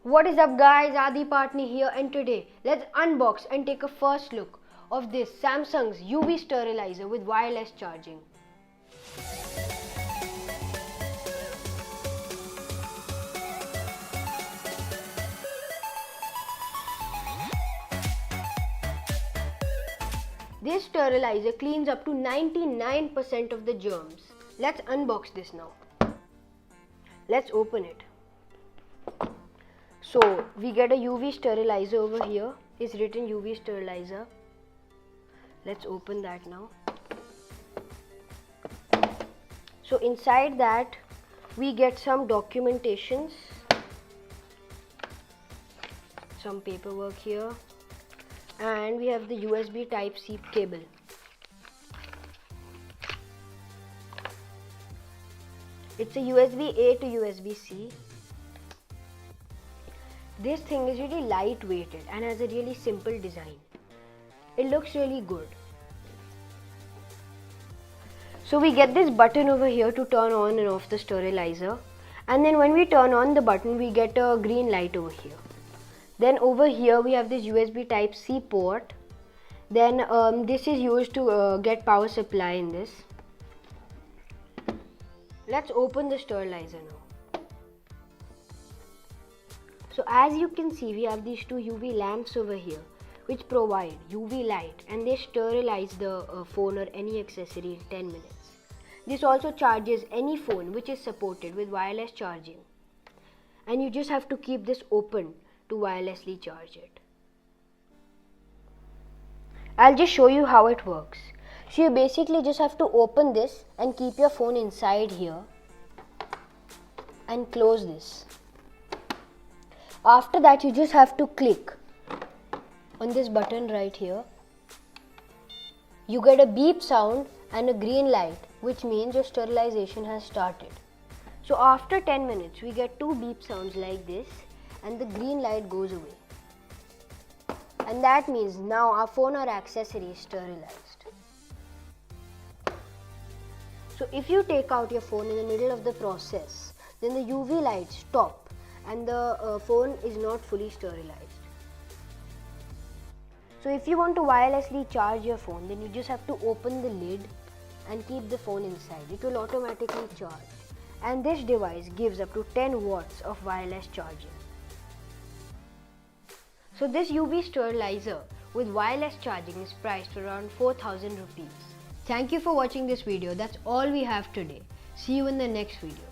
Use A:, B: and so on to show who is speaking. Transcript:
A: What is up guys, Aadi Patni here, and today let's unbox and take a first look of this Samsung's UV sterilizer with wireless charging. This sterilizer cleans up to 99% of the germs. Let's unbox this now. Let's open it. So we get a UV sterilizer over here. It's written UV sterilizer. Let's open that now. So inside that we get some documentations, some paperwork here, and we have the USB Type-C cable. It's a USB-A to USB-C. This thing is really light-weighted and has a really simple design. It looks really good. So we get this button over here to turn on and off the sterilizer, and then when we turn on the button we get a green light over here. Then over here we have this USB Type-C port. Then this is used to get power supply in this. Let's open the sterilizer now. So as you can see, we have these two UV lamps over here which provide UV light, and they sterilize the phone or any accessory in 10 minutes. This also charges any phone which is supported with wireless charging, and you just have to keep this open to wirelessly charge it. I'll just show you how it works. So you basically just have to open this and keep your phone inside here and close this. After that you just have to click on this button right here. You get a beep sound and a green light, which means your sterilization has started. So after 10 minutes we get two beep sounds like this and the green light goes away. And that means now our phone or accessory is sterilized. So if you take out your phone in the middle of the process, then the UV lights stop and the phone is not fully sterilized. So if you want to wirelessly charge your phone, then you just have to open the lid and keep the phone inside. It will automatically charge, and this device gives up to 10 watts of wireless charging. So this UV sterilizer with wireless charging is priced around 4,000 rupees. Thank you for watching this video. That's all we have today. See you in the next video.